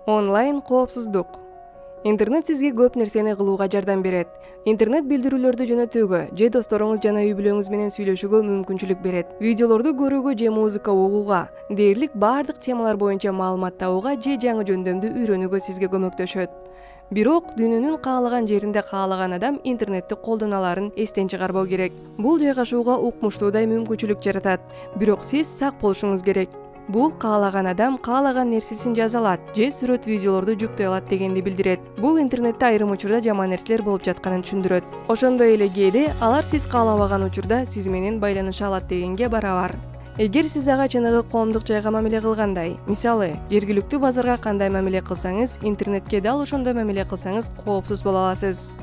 Онлайн коопсуздук. Интернет сизге көп нерсени кылууга жардам берет. Интернет билдирүүлөрдү жөнөтүүгө, же досторуңуз жана үй-бүлөңүз менен сүйлөшүүгө мүмкүнчүлүк берет. Видеолорду көрүүгө же музыка угууга, дээрлик баардык темалар боюнча маалымат табууга же жаңы жөндөмдү үйрөнүүгө сизге көмөктөшөт. Бирок дүйнөнүн каалаган жеринде каалаган адам интернетти колдоно аларын эстен чыгарбоо керек. Бул жайгашууга укмуштуудай мүмкүнчүлүк жаратат, бирок сиз сак болушуңуз керек. Бул каалаган адам каалаган нерсесин жаза алат же сүрөт видеолорду жүктөй алат дегенди билдирет. Бул интернетте айрым учурда жаман нерселер болуп жатканын түшүндүрөт. Ошондой эле кээде алар сиз каалабаган учурда сиз менен байланыша алат дегенге барабар. Эгер сиз ага чыныгы коомдук жайга мамиле кылгандай, мисалы, жергиликтүү базарга кандай мамиле кылсаңыз, интернетке дал ошондой мамиле кылсаңыз коопсуз боло аласыз.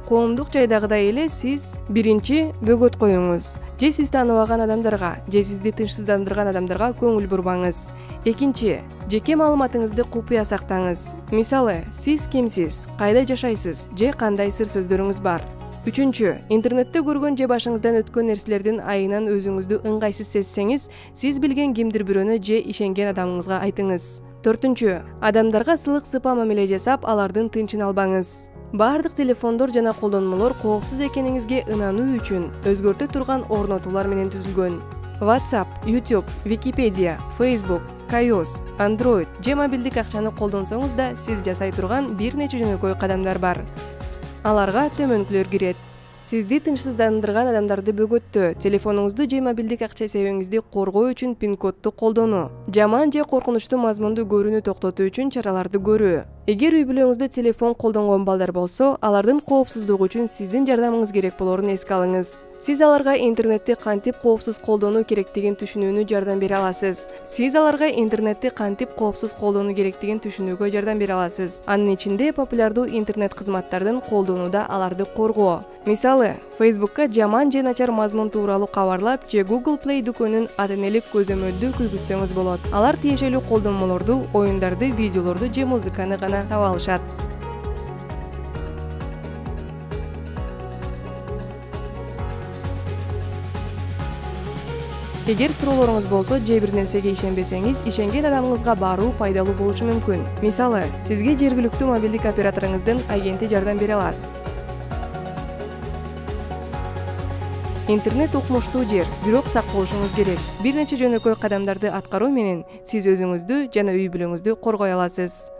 Коомдук жайдагыдай эле сиз биринчи бөгөт коюңуз. Же сиз тааныбаган адамдарга, же сизди тынчсыздандырган адамдарга көңүл бурбаңыз. Экинчи, жеке маалыматыңызды купуя сактаңыз. Мисалы, сиз кимсиз, кайда жашайсыз, же кандай сыр сөздөрүңүз бар. Үчүнчү, интернетте көргөн же башыңыздан өткөн нерселердин айынан өзүңүздү ыңгайсыз сезсеңиз, сиз билген кимдир бирөөнө же ишенген адамыңызга айтыңыз. Төртүнчү, адамдарга сылык-сыпа мамиле жасап, алардын тынчын албаңыз. Бардык телефондор жана колдонмолор коопсуз экениңизге ынануу үчүн өзгөртө турган орнотуулар менен түзүлгөн. WhatsApp, YouTube, Wikipedia, Facebook, iOS, Android же мобилдик акчаны колдонсоңуз да сиз жасай турган бир нече жөнөкөй кадамдар бар. Аларга төмөнкүлөр кирет. Сизди тынчсыздандырган адамдарды бөгөттөө, телефонуңузду же мобилдик акча эсебиңизди коргоо үчүн пин-кодду колдонуу, жаман же коркунучтуу мазмунду көрүүнү токтотуу үчүн чараларды көрүү. Эгер үй-бүлөңүздө телефон колдонгон балдар болсо, алардын коопсуздугу үчүн сиздин жардамыңыз керек болорун эске алыңыз. Сиз аларга интернетти кантип коопсуз колдонуу керектигин түшүнүүнү жардам бере аласыз. Сиз аларга интернетти кантип коопсуз колдонуу керектигин түшүнүүгө жардам бере аласыз. Анын ичинде популярдуу интернет кызматтардын колдонууда аларды коргоо. Мисалы, Facebook'ка жаман же начар мазмун тууралуу кабарлап, же Google Play дүкөнүн ата-энелик көзөмөлдү күйгүзсөңүз болот. Алар тиешелүү колдонмолорду, оюндарды, видеолорду же музыканы гана таба алышат. Эгер суроолоруңуз болсо, же бир нерсеге ишенбесеңиз, ишенген адамыңызга баруу пайдалуу болушу мүмкүн. Мисалы, сизге жергиликтүү мобилдик операторуңуздун агенти жардам бере алат. Интернет укмуштуу жер, бирок сак болушуңуз керек. Бир нече жөнөкөй кадамдарды аткаруу менен сиз өзүңүздү жана үй-бүлөңүздү коргой аласыз.